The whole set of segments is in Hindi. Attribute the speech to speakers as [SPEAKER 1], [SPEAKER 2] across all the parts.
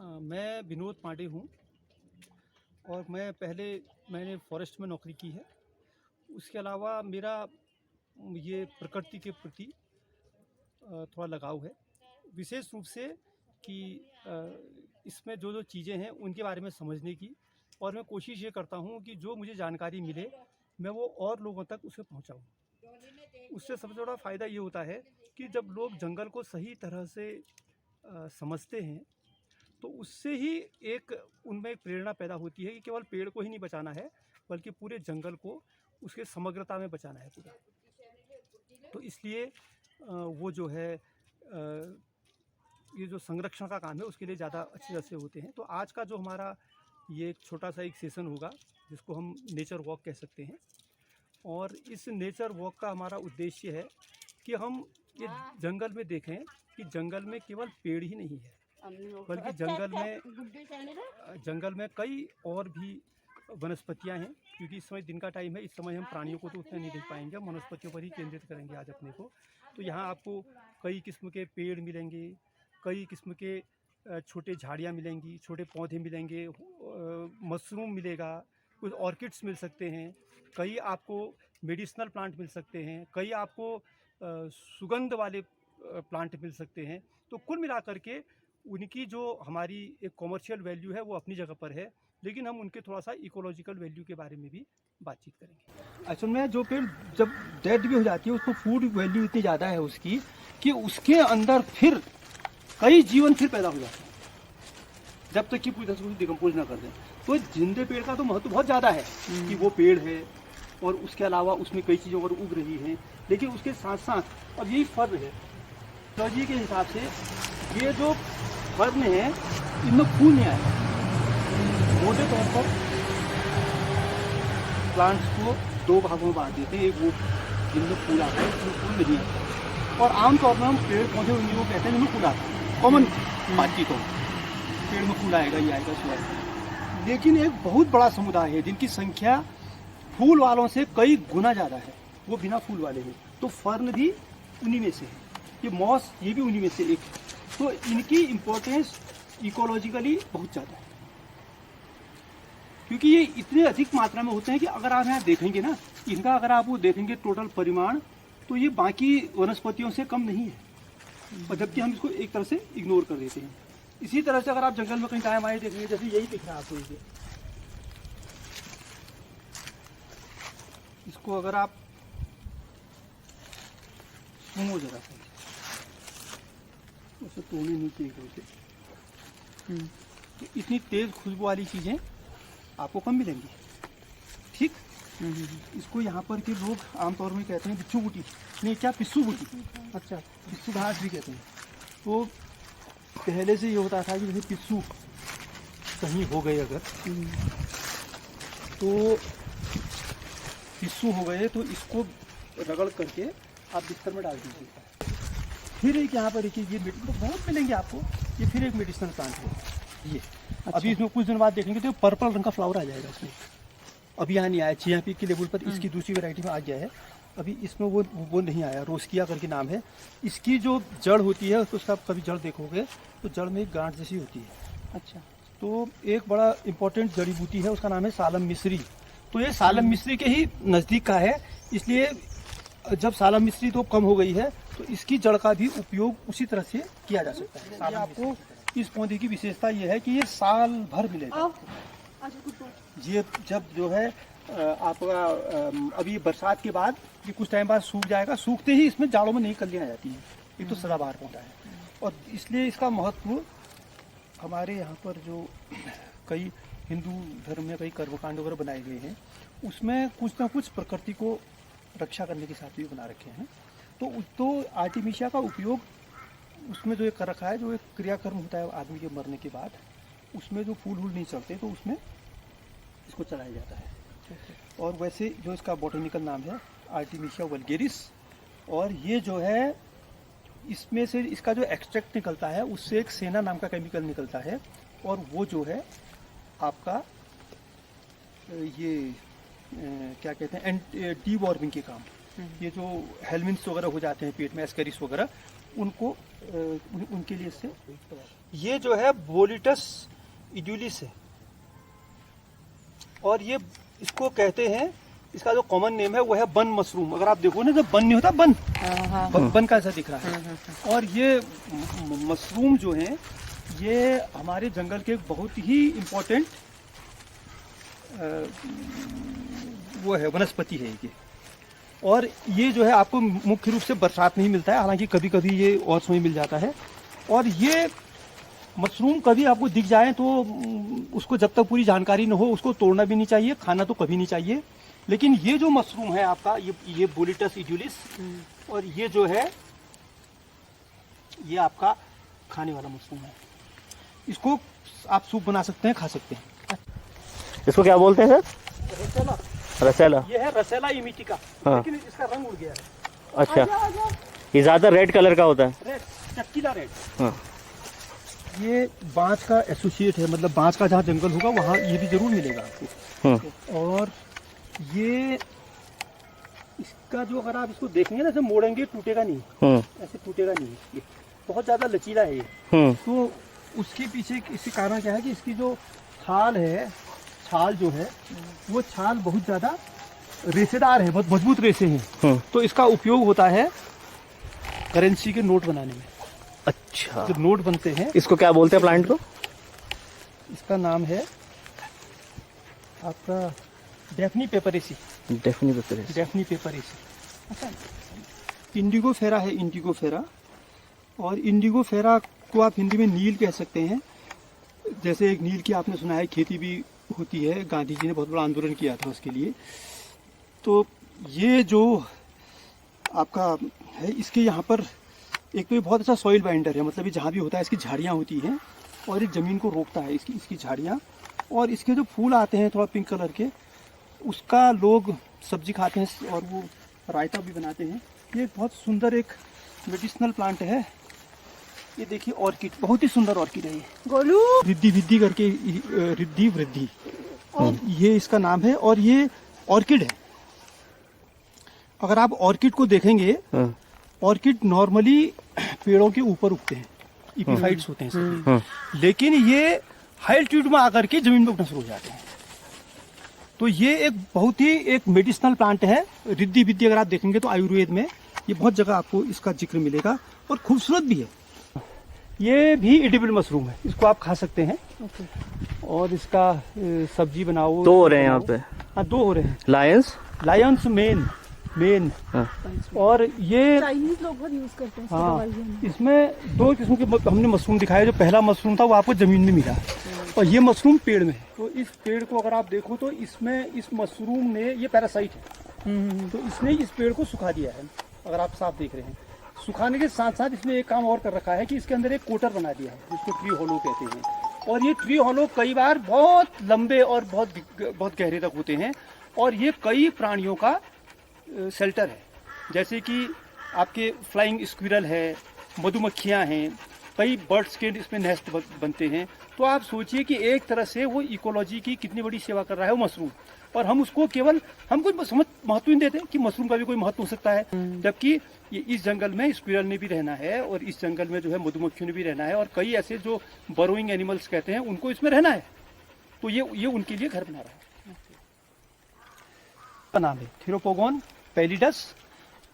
[SPEAKER 1] मैं विनोद पांडे हूँ और मैंने फॉरेस्ट में नौकरी की है। उसके अलावा मेरा ये प्रकृति के प्रति थोड़ा लगाव है, विशेष रूप से कि इसमें जो जो चीज़ें हैं उनके बारे में समझने की, और मैं कोशिश ये करता हूँ कि जो मुझे जानकारी मिले मैं वो और लोगों तक उसे पहुँचाऊँ। उससे सबसे बड़ा फ़ायदा ये होता है कि जब लोग जंगल को सही तरह से समझते हैं तो उससे ही उनमें एक प्रेरणा पैदा होती है कि केवल पेड़ को ही नहीं बचाना है बल्कि पूरे जंगल को उसके समग्रता में बचाना है पूरा। तो इसलिए वो जो है ये जो संरक्षण का काम है उसके लिए ज़्यादा अच्छे से होते हैं। तो आज का जो हमारा ये एक छोटा सा एक सेशन होगा जिसको हम नेचर वॉक कह सकते हैं, और इस नेचर वॉक का हमारा उद्देश्य है कि हम ये जंगल में देखें कि जंगल में केवल पेड़ ही नहीं है बल्कि जंगल में कई और भी वनस्पतियां हैं। क्योंकि इस समय दिन का टाइम है, इस समय हम प्राणियों को तो उतना नहीं देख पाएंगे, हम वनस्पतियों पर ही केंद्रित करेंगे आज अपने को। तो यहाँ आपको कई किस्म के पेड़ मिलेंगे, कई किस्म के छोटे झाड़ियाँ मिलेंगी, छोटे पौधे मिलेंगे, मशरूम मिलेगा, कुछ ऑर्किड्स मिल सकते हैं, कई आपको मेडिसिनल प्लांट मिल सकते हैं, कई आपको सुगंध वाले प्लांट मिल सकते हैं। तो कुल मिलाकर के उनकी जो हमारी एक कॉमर्शियल वैल्यू है वो अपनी जगह पर है, लेकिन हम उनके थोड़ा सा इकोलॉजिकल वैल्यू के बारे में भी बातचीत करेंगे। एक्चुअल में जो पेड़ जब डेड भी हो जाती है उसको फूड वैल्यू इतनी ज़्यादा है उसकी कि उसके अंदर फिर कई जीवन फिर पैदा हो जाते हैं जब तक कि पूरी तरह से डिकम्पोज ना कर दें। तो जिंदे पेड़ का तो महत्व बहुत ज़्यादा है कि वो पेड़ है और उसके अलावा उसमें कई चीज़ें और उग रही हैं, लेकिन उसके साथ साथ अब यही फर्न है टेक्नोलॉजी के हिसाब से ये जो फर्न है इनमें फूल नहीं आएगा। मोटे तौर पर प्लांट्स को दो भागों में बांट देते हैं, एक वो जिनमें फूल आता है जिनमें फूल नहीं आता, और आमतौर पर हम पेड़ पौधे उनको कहते हैं जिनमें फूल आता है। कॉमन बातचीत हो पेड़ में फूल आएगा, ये आएगा, सो आएगा। लेकिन एक बहुत बड़ा समुदाय है जिनकी संख्या फूल वालों से कई गुना ज़्यादा है, वो बिना फूल वाले हैं। तो फर्न भी उन्हीं में से है, ये मॉस ये भी उन्हीं में से एक है। तो इनकी इम्पोर्टेंस इकोलॉजिकली बहुत ज़्यादा है क्योंकि ये इतने अधिक मात्रा में होते हैं कि अगर आप यहाँ देखेंगे ना, इनका अगर आप वो देखेंगे टोटल परिमाण तो ये बाकी वनस्पतियों से कम नहीं है, और जबकि हम इसको एक तरह से इग्नोर कर देते हैं। इसी तरह से अगर आप जंगल में कहीं टाइम आए देखेंगे, जैसे यही दिख रहा है आपको, इसको अगर आप सुनो जरा सा, उसे तोड़ने नहीं चाहिए। तो इतनी तेज खुशबू वाली चीज़ें आपको कम मिलेंगी, ठीक। इसको यहाँ पर के लोग आमतौर में कहते हैं बिच्छू बूटी, नहीं क्या पिस्सू बूटी, अच्छा पिस्सू घास भी कहते हैं। तो पहले से ये होता था कि जैसे पिस्सू कहीं हो गए अगर तो पिस्सू हो गए तो इसको रगड़ करके आप बिस्तर में डाल दीजिए। फिर एक यहाँ पर ये तो बहुत मिलेंगे आपको, ये फिर एक मेडिसिनल प्लांट है ये। अच्छा। अभी इसमें कुछ दिन बाद देखेंगे तो पर्पल रंग का फ्लावर आ जाएगा इसमें, अभी यहाँ नहीं आया, चियापी के लेवल पर इसकी दूसरी वैरायटी में आ गया है, अभी इसमें वो नहीं आया। रोस्किया करके नाम है। इसकी जो जड़ होती है उसको आप कभी जड़ देखोगे तो जड़ में एक गांठ जैसी होती है। अच्छा। तो एक बड़ा इंपॉर्टेंट जड़ी बूटी है, उसका नाम है सालम मिस्री। तो ये सालम मिस्री के ही नज़दीक का है, इसलिए जब सालम मिस्री तो कम हो गई है तो इसकी जड़ का भी उपयोग उसी तरह से किया जा सकता है। ये आपको इस पौधे की विशेषता ये है कि ये साल भर मिलेगा। ये जब जो है आपका अभी बरसात के बाद ये कुछ टाइम बाद सूख जाएगा, सूखते ही इसमें जाड़ों में नई कलियां आ जाती हैं। ये तो सदाबहार पौधा है, और इसलिए इसका महत्व हमारे यहाँ पर जो कई हिंदू धर्म में कई कर्मकांड वगैरह बनाए गए हैं उसमें कुछ ना कुछ प्रकृति को रक्षा करने के साथ भी बना रखे हैं। तो आर्टिमिशिया का उपयोग उसमें जो एक कर रखा है, जो एक क्रियाकर्म होता है आदमी के मरने के बाद, उसमें जो फूल नहीं चढ़ते तो उसमें इसको चलाया जाता है। और वैसे जो इसका बॉटनिकल नाम है आर्टिमिशिया वल्गेरिस, और ये जो है इसमें से इसका जो एक्सट्रैक्ट निकलता है उससे एक सेना नाम का केमिकल निकलता है, और वो जो है आपका ये क्या कहते हैं डीवॉर्मिंग के काम, ये जो हेलमिन्स वगैरह हो जाते हैं पेट में, एस्करिस वगैरह, उनको उनके लिए इससे ये जो है बोलिटस इड्यूलिस है, और ये इसको कहते हैं, इसका जो कॉमन नेम है वो है बन मशरूम। अगर आप देखो ना, जब बन नहीं होता, बन कैसा दिख रहा है। और ये मशरूम जो है ये हमारे जंगल के बहुत ही इम्पोर्टेंट वो है, वनस्पति है ये। और ये जो है आपको मुख्य रूप से बरसात में ही मिलता है, हालांकि कभी कभी ये और समय मिल जाता है। और ये मशरूम कभी आपको दिख जाए तो उसको जब तक पूरी जानकारी न हो उसको तोड़ना भी नहीं चाहिए, खाना तो कभी नहीं चाहिए। लेकिन ये जो मशरूम है आपका, ये बोलिटस इड्यूलिस, और ये जो है ये आपका खाने वाला मशरूम है। इसको आप सूप बना सकते हैं, खा सकते हैं।
[SPEAKER 2] इसको क्या बोलते हैं सर?
[SPEAKER 1] रसेला।
[SPEAKER 2] रसेला।
[SPEAKER 1] ये है रसेला इमिटिका।
[SPEAKER 2] हाँ।
[SPEAKER 1] लेकिन इसका रंग उड़ गया है।
[SPEAKER 2] अच्छा, ये ज्यादा रेड कलर का होता है?
[SPEAKER 1] रेड, चटकीला रेड।
[SPEAKER 2] हाँ।
[SPEAKER 1] ये बांस का एसोसिएट है, मतलब बांस का जहाँ जंगल होगा वहाँ ये भी जरूर मिलेगा आपको। और ये इसका जो, अगर आप इसको देखेंगे ना, ऐसे मोड़ेंगे टूटेगा नहीं, ऐसे टूटेगा नहीं, ये बहुत ज्यादा लचीला है ये। तो उसके पीछे इसके कारण क्या है कि इसकी जो छाल है, छाल जो है वो छाल बहुत ज्यादा रेशेदार है, बहुत मजबूत रेशे हैं। तो इसका उपयोग होता है करेंसी के नोट बनाने में।
[SPEAKER 2] अच्छा,
[SPEAKER 1] जब नोट बनते हैं।
[SPEAKER 2] इसको क्या बोलते हैं प्लांट को?
[SPEAKER 1] इसका नाम है आपका डेफनी पेपरेसी।
[SPEAKER 2] डेफनी पेपरेसी।
[SPEAKER 1] डेफनी पेपरेसी। अच्छा, इंडिगो फेरा है, इंडिगो फेरा। और इंडिगो फेरा को आप हिंदी में नील कह सकते हैं। जैसे एक नील की आपने सुना है खेती भी होती है, गांधी जी ने बहुत बड़ा आंदोलन किया था उसके लिए। तो ये जो आपका है, इसके यहाँ पर एक तो ये बहुत अच्छा सॉइल बाइंडर है, मतलब ये जहाँ भी होता है इसकी झाड़ियाँ होती हैं और ये ज़मीन को रोकता है, इसकी झाड़ियाँ। और इसके जो फूल आते हैं थोड़ा पिंक कलर के, उसका लोग सब्जी खाते हैं और वो रायता भी बनाते हैं। ये बहुत सुंदर एक मेडिसिनल प्लांट है। ये देखिए ऑर्किड, बहुत ही सुंदर ऑर्किड है ये, गोलू रिद्धि विद्धि करके, रिद्धि वृद्धि, और ये इसका नाम है। और ये ऑर्किड है। अगर आप ऑर्किड को देखेंगे, ऑर्किड नॉर्मली पेड़ों के ऊपर उगते हैं, इपिफाइट्स होते हैं सभी। लेकिन ये हाई एल्टीट्यूड में आकर के जमीन में उगना शुरू हो जाते हैं। तो ये एक बहुत ही एक मेडिसिनल प्लांट है, रिद्धि विद्धि। अगर आप देखेंगे तो आयुर्वेद में ये बहुत जगह आपको इसका जिक्र मिलेगा, और खूबसूरत भी है। ये भी एडिबल मशरूम है, इसको आप खा सकते हैं। और इसका सब्जी बनाओ।
[SPEAKER 2] 2 हो रहे हैं यहाँ पे?
[SPEAKER 1] हाँ, 2 हो रहे हैं।
[SPEAKER 2] Lions
[SPEAKER 1] main. और ये
[SPEAKER 3] चाइनीज लोग बहुत यूज करते हैं।
[SPEAKER 1] हाँ, इसमें 2 किस्म के हमने मशरूम दिखाया। जो पहला मशरूम था वो आपको जमीन में मिला, और ये मशरूम पेड़ में है। तो इस पेड़ को अगर आप देखो तो इसमें, इस मशरूम ने, ये पैरासाइट है, तो इसने इस पेड़ को सुखा दिया है। अगर आप साफ देख रहे हैं, सुखाने के साथ साथ इसने एक काम और कर रखा है कि इसके अंदर एक कोटर बना दिया है, जिसको ट्री होलो कहते हैं। और ये ट्री होलो कई बार बहुत लंबे और बहुत गहरे तक होते हैं, और ये कई प्राणियों का शेल्टर है। जैसे कि आपके फ्लाइंग स्क्विरल है, मधुमक्खियाँ हैं, कई बर्ड्स के इसमें नेस्ट बनते हैं। तो आप सोचिए कि एक तरह से वो इकोलॉजी की कितनी बड़ी सेवा कर रहा है वो मशरूम। और हम उसको केवल, हम कोई महत्व नहीं देते कि मशरूम का भी कोई महत्व हो सकता है। जबकि ये इस जंगल में स्क्विरल ने भी रहना है, और इस जंगल में जो है मधुमक्खियों ने भी रहना है, और कई ऐसे जो बरोइंग एनिमल्स कहते हैं उनको इसमें रहना है। तो ये उनके लिए घर बना रहा है। नाम है थीरोपोगोन पैलिडस।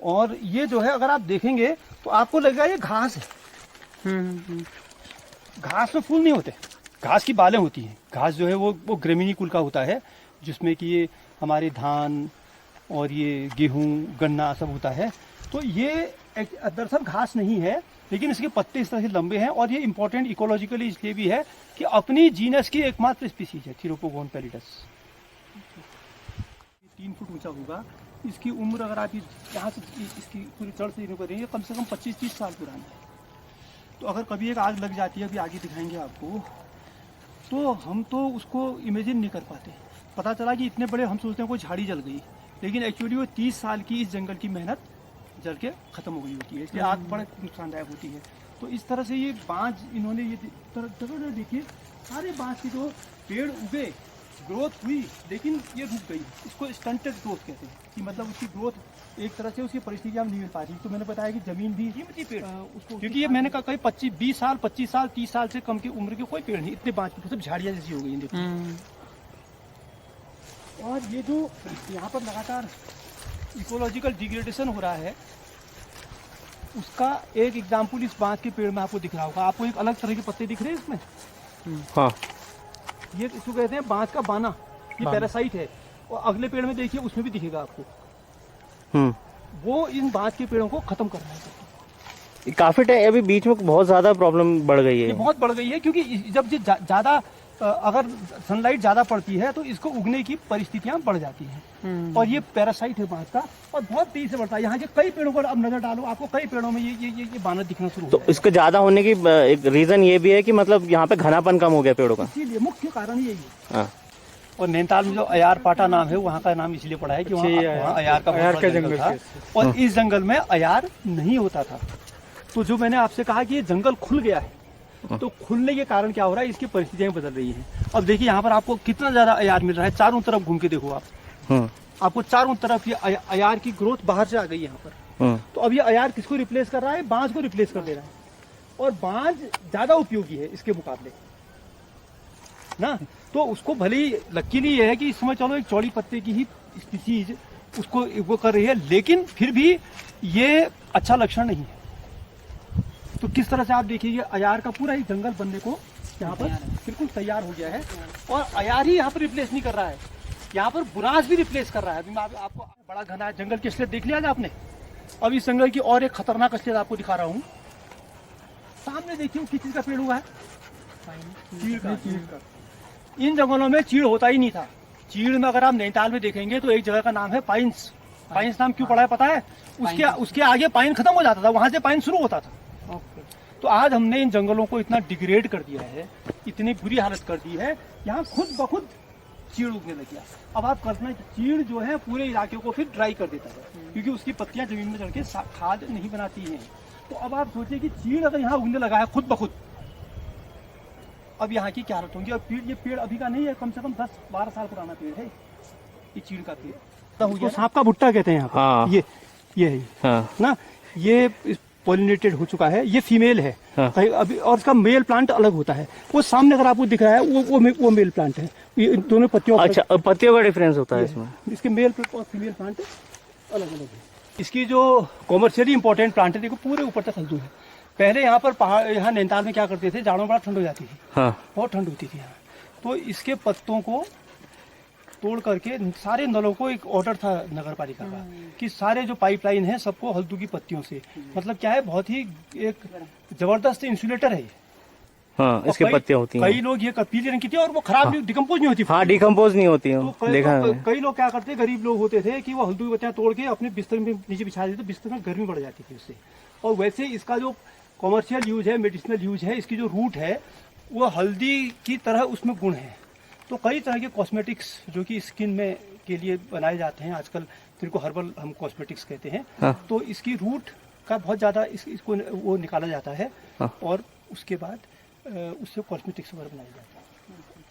[SPEAKER 1] और ये जो है अगर आप देखेंगे तो आपको लगेगा ये घास है। घास में फूल नहीं होते, घास की बालें होती हैं। घास जो है वो ग्रेमिनी कुल का होता है, जिसमें कि ये हमारे धान और ये गेहूं, गन्ना सब होता है। तो ये दरअसल घास नहीं है, लेकिन इसके पत्ते इस तरह से लंबे हैं। और ये इंपॉर्टेंट इकोलॉजिकली इसलिए भी है कि अपनी जीनस की एकमात्र स्पीसीज है थीरोपोगोन पैलिडस। 3 फुट ऊंचा होगा। इसकी उम्र अगर आप यहाँ से इसकी पूरी जड़ से करेंगे, कम से कम 25-30 साल पुराना है। तो अगर कभी एक आग लग जाती है, अभी आगे दिखाएंगे आपको, तो हम तो उसको इमेजिन नहीं कर पाते। पता चला कि इतने बड़े, हम सोचते हैं कोई झाड़ी जल गई, लेकिन एक्चुअली वो 30 साल की इस जंगल की मेहनत जल के ख़त्म हो गई होती है। इसलिए आग बड़े नुकसानदायक होती है। तो इस तरह से ये बाँझ, इन्होंने ये जगह देखिए, सारे बाँझ के जो पेड़ उगे ग्रोथ हुई लेकिन ये रुक गई, इसको स्टंटेड ग्रोथ कहते हैं कि मतलब उसकी ग्रोथ एक तरह से उसकी परिस्थितियाँ नहीं मिल पा रही। तो मैंने बताया कि जमीन भी उसको, क्योंकि ये मैंने कहा कहीं 20 साल 25 साल 30 साल से कम की उम्र के कोई पेड़ नहीं, इतने बाँच के सब झाड़ियाँ जैसी हो गई हैं देखिए। और ये जो यहाँ पर लगातार इकोलॉजिकल डिग्रेडेशन हो रहा है उसका एक एग्जाम्पल इस बांस के पेड़ में आपको दिख रहा होगा। आपको एक अलग तरह के पत्ते दिख रहे हैं इसमें।
[SPEAKER 2] हाँ,
[SPEAKER 1] ये इसको कहते हैं बांस का बाना, ये पैरासाइट है। और अगले पेड़ में देखिए उसमें भी दिखेगा आपको। वो इन बांस के पेड़ों को खत्म कर रहा है।
[SPEAKER 2] काफी टाइम अभी बीच में बहुत ज्यादा प्रॉब्लम बढ़ गई है।
[SPEAKER 1] ये बहुत बढ़ गई है क्योंकि जब ये ज्यादा अगर सनलाइट ज्यादा पड़ती है तो इसको उगने की परिस्थितियां बढ़ जाती हैं। और ये पैरासाइट है बांस का और बहुत तेजी से बढ़ता है। यहाँ के कई पेड़ों पर अब नजर डालो, आपको कई पेड़ों में ये बानर दिखना शुरू हो
[SPEAKER 2] तो इसके ज्यादा होने की एक रीजन ये भी है कि मतलब यहाँ पे घनापन कम हो गया पेड़ों का,
[SPEAKER 1] इसीलिए मुख्य कारण यही है।
[SPEAKER 2] हाँ।
[SPEAKER 1] और नैनीताल में जो अयार पाटा नाम है वहाँ का नाम इसलिए पड़ा है कि वहाँ अयार का जंगल था और इस जंगल में अयार नहीं होता था। तो जो मैंने आपसे कहा कि ये जंगल खुल गया है, तो खुलने के कारण क्या हो रहा है, इसकी परिस्थितियां बदल रही हैं। अब देखिए यहाँ पर आपको कितना ज्यादा अयार मिल रहा है, चारों तरफ घूम के देखो आप, आपको चारों तरफ ये अयार की ग्रोथ बाहर से आ गई यहाँ पर। तो अब ये अयार किसको रिप्लेस कर रहा है, बांस को रिप्लेस कर दे रहा है। और बांस ज्यादा उपयोगी है इसके मुकाबले ना। तो उसको भले ही लकीली ये है कि इस समय चलो एक चौड़ी पत्ते की ही स्पीसीज उसको वो कर रही है, लेकिन फिर भी ये अच्छा लक्षण नहीं है। तो किस तरह से आप देखिए अयार का पूरा ही जंगल बनने को यहाँ पर बिल्कुल तैयार हो गया है। और अयार ही यहाँ पर रिप्लेस नहीं कर रहा है, यहाँ पर बुरांस भी रिप्लेस कर रहा है। अभी मैं आपको बड़ा घना जंगल की असलियत देख लिया आपने। अब इस जंगल की और एक खतरनाक असलियत आपको दिखा रहा हूँ। सामने देखिए किस चीज का पेड़ हुआ है, चीड़ का। इन जंगलों में चीड़ होता ही नहीं था। चीड़ में अगर आप नैनीताल में देखेंगे तो एक जगह का नाम है पाइन्स। पाइन्स नाम क्यों पड़ा है पता है? उसके आगे पाइन खत्म हो जाता था, वहां से पाइन शुरू होता था। तो आज हमने इन जंगलों को इतना डिग्रेड कर दिया है, इतनी बुरी हालत कर दी है, यहाँ खुद ब खुद चीड़ उगने लग गया। अब आप कल्पना, चीड़ जो है पूरे इलाके को फिर ड्राई कर देता है क्योंकि उसकी पत्तियां जमीन में चढ़ के खाद नहीं बनाती हैं। तो अब आप सोचिए कि चीड़ अगर यहाँ उगने लगा है खुद ब खुद, अब यहाँ की क्या हालत होगी। और ये पेड़ अभी का नहीं है, कम से कम 10-12 साल पुराना पेड़ है ये चीड़ का पेड़। तो सांप का भुट्टा कहते हैं यहाँ। हाँ। ये है। हाँ। ना, ये पॉलिनेटेड हो चुका है, ये फीमेल है। हाँ। अभी और इसका मेल प्लांट अलग होता है। वो सामने अगर आपको दिख रहा है वो मेल प्लांट है। ये दोनों पत्तियों, अच्छा, पत्तियों का डिफरेंस होता है इसमें। इसके मेल और फीमेल प्लांट अलग अलग है। इसकी जो कॉमर्शियली इंपॉर्टेंट प्लांट है, देखो पूरे ऊपर तक हल्दू है। पहले यहाँ पर पहाड़, यहाँ नैनीताल में क्या करते थे, जाड़ों में बड़ा ठंड हो जाती थी। हाँ। बहुत ठंड होती थी यहाँ। तो इसके पत्तों को तोड़ करके सारे नलों को, एक ऑर्डर था नगर पालिका का कि सारे जो पाइपलाइन है सबको हल्दू की पत्तियों से, मतलब क्या है, बहुत ही एक जबरदस्त इंसुलेटर है। हाँ, इसके पत्तियां होती हैं। कई लोग ये पीले रंग की थी और वो खराब नहीं, डिकम्पोज नहीं होती। हाँ, डिकम्पोज नहीं होती है। तो कई लोग क्या करते, गरीब लोग होते थे कि वो हल्दू की पत्तियां तोड़ के अपने बिस्तर में नीचे बिछा देते, बिस्तर में गर्मी बढ़ जाती थी उससे। और वैसे इसका जो कॉमर्शियल यूज है, मेडिसिनल यूज है, इसकी जो रूट है वो हल्दी की तरह उसमें गुण है। तो कई तरह के कॉस्मेटिक्स जो कि स्किन में के लिए बनाए जाते हैं आजकल, जिनको हर्बल हम कॉस्मेटिक्स कहते हैं। हाँ। तो इसकी रूट का बहुत ज़्यादा इसको वो निकाला जाता है। हाँ। और उसके बाद उससे कॉस्मेटिक्स वगैरह बनाया जाता है।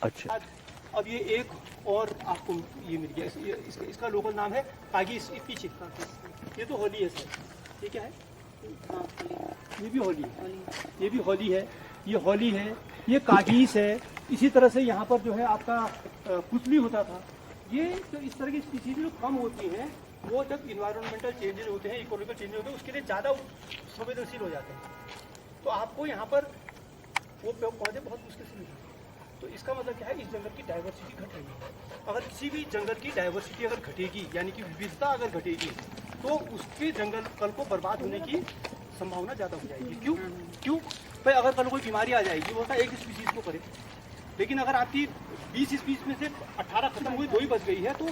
[SPEAKER 1] अच्छा। अब ये एक और आपको ये मिल गया, इसका लोकल नाम है कागीस। पीछे ये तो होली है सर, ये क्या है? ये भी होली है, ये भी होली है, ये होली है, ये कागीस है। इसी तरह से यहाँ पर जो है आपका कुचली होता था। ये तो इस तरह की स्पीसीज जो कम होती हैं वो जब इन्वायरमेंटल चेंजेस होते हैं, इकोलॉजिकल चेंजेस होते हैं, उसके लिए ज़्यादा संवेदनशील हो जाते हैं। तो आपको यहाँ पर वो पौधे बहुत मुश्किल से मिलते हैं। तो इसका मतलब क्या है, इस जंगल की डाइवर्सिटी घट रही है। अगर किसी भी जंगल की डाइवर्सिटी अगर घटेगी, यानी कि विविधता अगर घटेगी, तो उसके जंगल कल को बर्बाद होने की संभावना ज़्यादा हो जाएगी। क्यों? भाई अगर कल कोई बीमारी आ जाएगी, वो एक स्पीसीज को करे, लेकिन अगर आपकी 20 स्पीसीज में से 18 खत्म हुई, 2 ही बच गई है, तो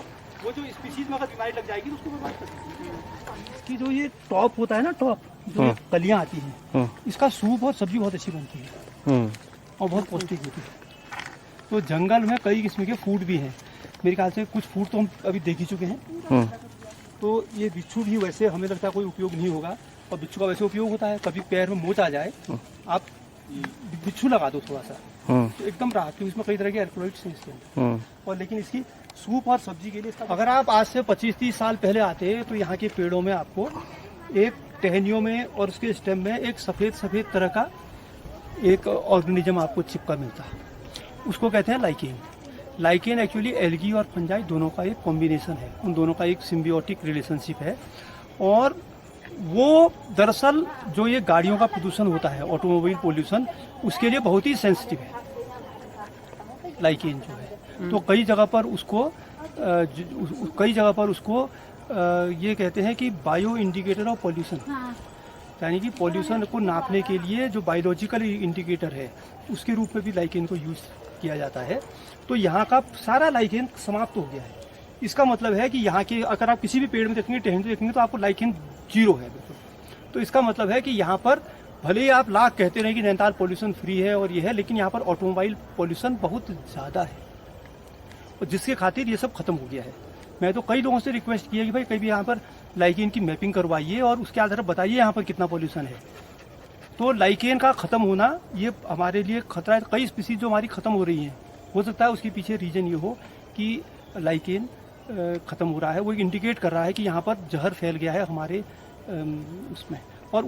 [SPEAKER 1] वो जो स्पीसीज में अगर बीमारी लग जाएगी तो उसको बर्बाद कर देगी। कि जो ये टॉप होता है ना, टॉप जो कलियां आती हैं, इसका सूप और सब्जी बहुत अच्छी बनती है और बहुत पौष्टिक होती है। तो जंगल में कई किस्म के फूड भी हैं। मेरे ख्याल से कुछ फूड तो हम अभी देख ही चुके हैं। तो ये बिच्छू भी वैसे हमें लगता है कोई उपयोग नहीं होगा, और बिच्छू का वैसे उपयोग होता है। कभी पैर में मोच आ जाए, आप बिच्छू लगा दो थोड़ा सा, तो एकदम राहत, क्योंकि इसमें कई तरह के एल्कोलॉइड्स हैं इसके अंदर। और लेकिन इसकी सूप और सब्जी के लिए अगर आप आज से 25-30 साल पहले आते हैं तो यहाँ के पेड़ों में आपको एक टहनियों में और उसके स्टेम में एक सफ़ेद तरह का एक ऑर्गेनिज्म आपको चिपका मिलता है, उसको कहते हैं लाइकेन। लाइकेन एक्चुअली एल्गी और फंजाई दोनों का एक कॉम्बिनेशन है, उन दोनों का एक सिम्बियोटिक रिलेशनशिप है। और वो दरअसल जो ये गाड़ियों का प्रदूषण होता है, ऑटोमोबाइल पोल्यूशन, उसके लिए बहुत ही सेंसिटिव है लाइकेन जो है। तो कई जगह पर उसको ये कहते हैं कि बायो इंडिकेटर ऑफ पॉल्यूशन, यानी कि पॉल्यूशन को नापने के लिए जो बायोलॉजिकल इंडिकेटर है उसके रूप में भी लाइकेन को यूज़ किया जाता है। तो यहाँ का सारा लाइकेन समाप्त हो गया है। इसका मतलब है कि यहाँ के अगर आप किसी भी पेड़ में देखेंगे, टहनी देखेंगे, तो आपको लाइकेन 0 है बिल्कुल। तो इसका मतलब है कि यहाँ पर भले ही आप लाख कहते रहे कि नैनीताल पॉल्यूशन फ्री है और ये है, लेकिन यहाँ पर ऑटोमोबाइल पॉल्यूशन बहुत ज़्यादा है, और जिसके खातिर ये सब खत्म हो गया है। मैं तो कई लोगों से रिक्वेस्ट की है कि भाई कभी यहाँ पर लाइकेन की मैपिंग करवाइए और उसके आधार पर बताइए यहाँ पर कितना पॉल्यूशन है। तो लाइकेन का ख़त्म होना ये हमारे लिए खतरा है। कई स्पीसीज जो हमारी ख़त्म हो रही हैं, हो सकता है उसके पीछे रीज़न ये हो कि लाइकेन ख़त्म हो रहा है, वो इंडिकेट कर रहा है कि यहाँ पर जहर फैल गया है हमारे उसमें। और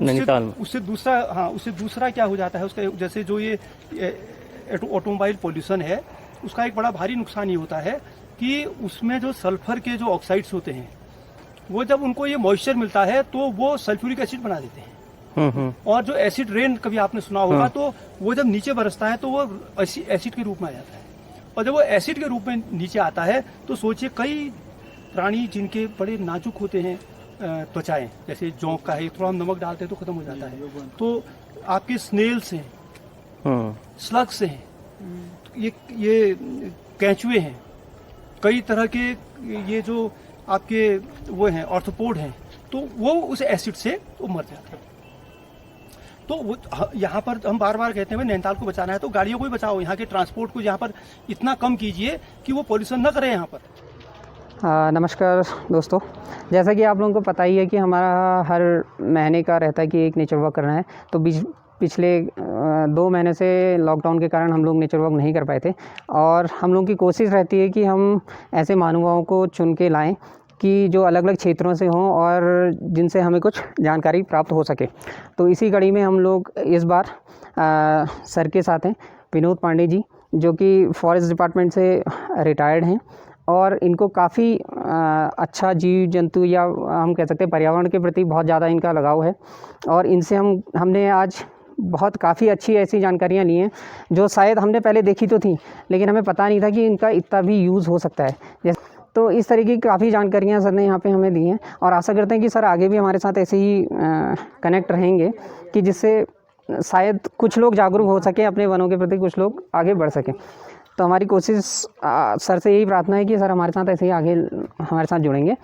[SPEAKER 1] उससे दूसरा क्या हो जाता है उसका, जैसे जो ये ऑटोमोबाइल पोल्यूशन है उसका एक बड़ा भारी नुकसान ये होता है कि उसमें जो सल्फर के जो ऑक्साइड्स होते हैं वो जब उनको ये मॉइस्चर मिलता है तो वो सल्फ्यूरिक एसिड बना देते हैं। और जो एसिड रेन कभी आपने सुना होगा, तो वो जब नीचे बरसता है तो वो एसिड के रूप में आ जाता है। और जब वो एसिड के रूप में नीचे आता है तो सोचिए कई प्राणी जिनके बड़े नाजुक होते हैं त्वचाएं, जैसे जोंक का है, थोड़ा हम नमक डालते हैं तो खत्म हो जाता है। तो आपके स्नेल्स हैं, स्लग्स हैं, ये कैंचुए हैं, कई तरह के ये जो आपके वो हैं ऑर्थोपोड हैं, तो वो उस एसिड से वो मर जाते हैं। तो वो यहाँ पर हम बार बार कहते हैं नैनीताल को बचाना है तो गाड़ियों को भी बचाओ, यहाँ के ट्रांसपोर्ट को यहाँ पर इतना कम कीजिए कि वो पॉल्यूशन न करे यहाँ पर।
[SPEAKER 3] नमस्कार दोस्तों, जैसा कि आप लोगों को पता ही है कि हमारा हर महीने का रहता है कि एक नेचर वॉक करना है। तो पिछले 2 महीने से लॉकडाउन के कारण हम लोग नेचर वॉक नहीं कर पाए थे, और हम लोगों की कोशिश रहती है कि हम ऐसे महानुभावों को चुन के लाएं कि जो अलग अलग क्षेत्रों से हों और जिनसे हमें कुछ जानकारी प्राप्त हो सके। तो इसी कड़ी में हम लोग इस बार सर के साथ हैं विनोद पांडे जी, जो कि फॉरेस्ट डिपार्टमेंट से रिटायर्ड हैं, और इनको काफ़ी अच्छा जीव जंतु या हम कह सकते हैं पर्यावरण के प्रति बहुत ज़्यादा इनका लगाव है। और इनसे हमने आज काफ़ी अच्छी ऐसी जानकारियाँ ली हैं जो शायद हमने पहले देखी तो थी, लेकिन हमें पता नहीं था कि इनका इतना भी यूज़ हो सकता है। तो इस तरीके की काफ़ी जानकारियाँ सर ने यहाँ पे हमें दी हैं, और आशा करते हैं कि सर आगे भी हमारे साथ ऐसे ही कनेक्ट रहेंगे कि जिससे शायद कुछ लोग जागरूक हो सके, अपने वनों के प्रति कुछ लोग आगे बढ़ सकें। तो हमारी कोशिश सर से यही प्रार्थना है कि सर हमारे साथ ऐसे ही आगे हमारे साथ जुड़ेंगे।